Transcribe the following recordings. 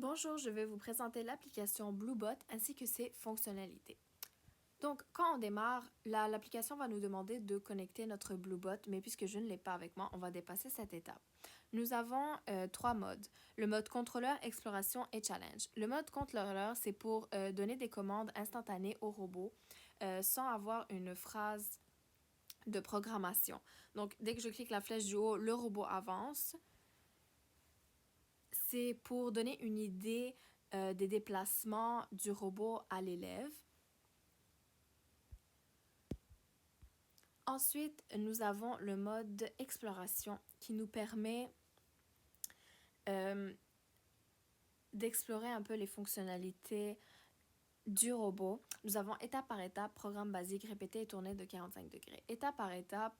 Bonjour, je vais vous présenter l'application Bluebot ainsi que ses fonctionnalités. Donc, quand on démarre, l'application va nous demander de connecter notre Bluebot, mais puisque je ne l'ai pas avec moi, on va dépasser cette étape. Nous avons trois modes. Le mode contrôleur, exploration et challenge. Le mode contrôleur, c'est pour donner des commandes instantanées au robot sans avoir une phrase de programmation. Donc, dès que je clique la flèche du haut, le robot avance. C'est pour donner une idée des déplacements du robot à l'élève. Ensuite, nous avons le mode exploration qui nous permet d'explorer un peu les fonctionnalités du robot. Nous avons étape par étape, programme basique, répété et tourné de 45 degrés. Étape par étape,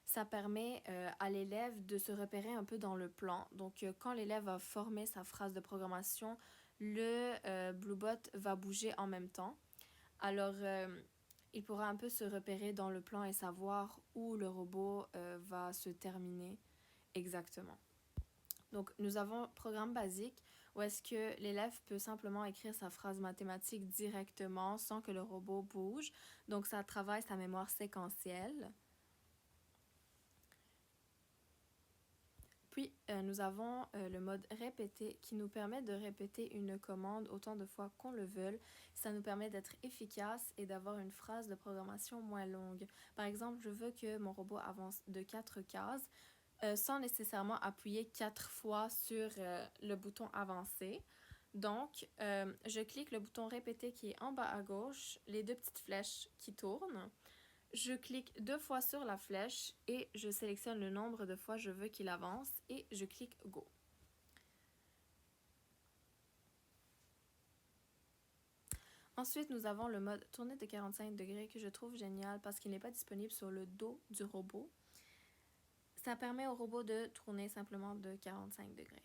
ça permet à l'élève de se repérer un peu dans le plan. Donc, quand l'élève va former sa phrase de programmation, le Bluebot va bouger en même temps. Alors, il pourra un peu se repérer dans le plan et savoir où le robot va se terminer exactement. Donc, nous avons programme basique où est-ce que l'élève peut simplement écrire sa phrase mathématique directement sans que le robot bouge. Donc, ça travaille sa mémoire séquentielle. Puis, nous avons le mode répéter qui nous permet de répéter une commande autant de fois qu'on le veut. Ça nous permet d'être efficace et d'avoir une phrase de programmation moins longue. Par exemple, je veux que mon robot avance de 4 cases sans nécessairement appuyer 4 fois sur le bouton avancer. Donc, je clique le bouton répéter qui est en bas à gauche, les deux petites flèches qui tournent. Je clique 2 fois sur la flèche et je sélectionne le nombre de fois je veux qu'il avance et je clique Go. Ensuite, nous avons le mode tourner de 45 degrés que je trouve génial parce qu'il n'est pas disponible sur le dos du robot. Ça permet au robot de tourner simplement de 45 degrés.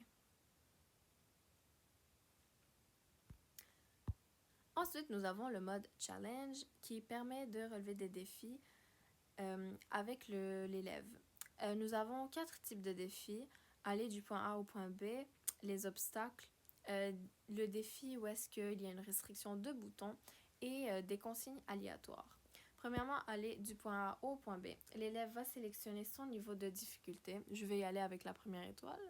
Ensuite, nous avons le mode challenge qui permet de relever des défis avec l'élève. Nous avons 4 types de défis. Aller du point A au point B, les obstacles, le défi où est-ce qu'il y a une restriction de boutons et des consignes aléatoires. Premièrement, aller du point A au point B. L'élève va sélectionner son niveau de difficulté. Je vais y aller avec la première étoile.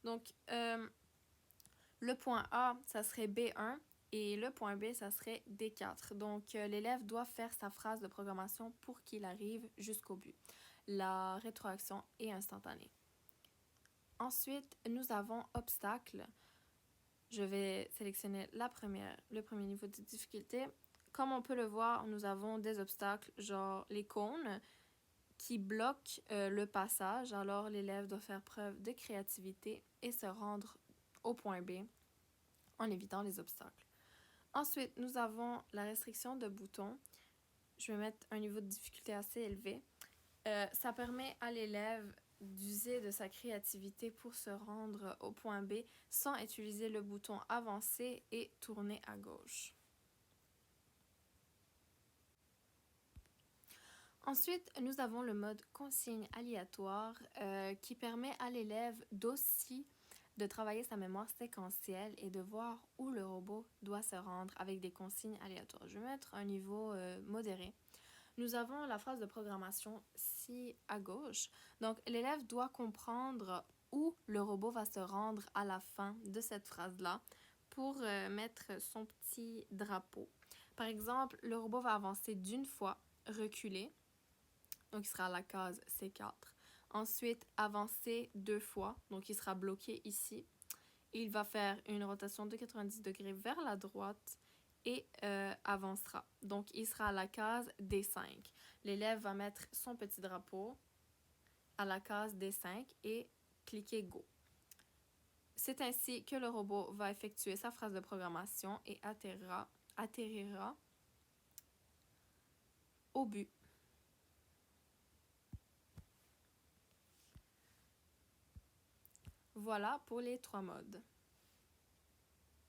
Donc, le point A, ça serait B1 et le point B, ça serait D4. Donc, l'élève doit faire sa phrase de programmation pour qu'il arrive jusqu'au but. La rétroaction est instantanée. Ensuite, nous avons obstacle. Je vais sélectionner le premier niveau de difficulté. Comme on peut le voir, nous avons des obstacles, genre les cônes, qui bloquent le passage. Alors, l'élève doit faire preuve de créativité et se rendre au point B en évitant les obstacles. Ensuite, nous avons la restriction de boutons. Je vais mettre un niveau de difficulté assez élevé. Ça permet à l'élève d'user de sa créativité pour se rendre au point B sans utiliser le bouton avancer et tourner à gauche. Ensuite, nous avons le mode consigne aléatoire qui permet à l'élève d'aussi de travailler sa mémoire séquentielle et de voir où le robot doit se rendre avec des consignes aléatoires. Je vais mettre un niveau modéré. Nous avons la phrase de programmation ci à gauche. Donc, l'élève doit comprendre où le robot va se rendre à la fin de cette phrase-là pour mettre son petit drapeau. Par exemple, le robot va avancer d'une fois, reculer, donc il sera à la case C4. Ensuite, avancer 2 fois, donc il sera bloqué ici. Il va faire une rotation de 90 degrés vers la droite et avancera. Donc, il sera à la case D5. L'élève va mettre son petit drapeau à la case D5 et cliquer Go. C'est ainsi que le robot va effectuer sa phrase de programmation et atterrira au but. Voilà pour les 3 modes.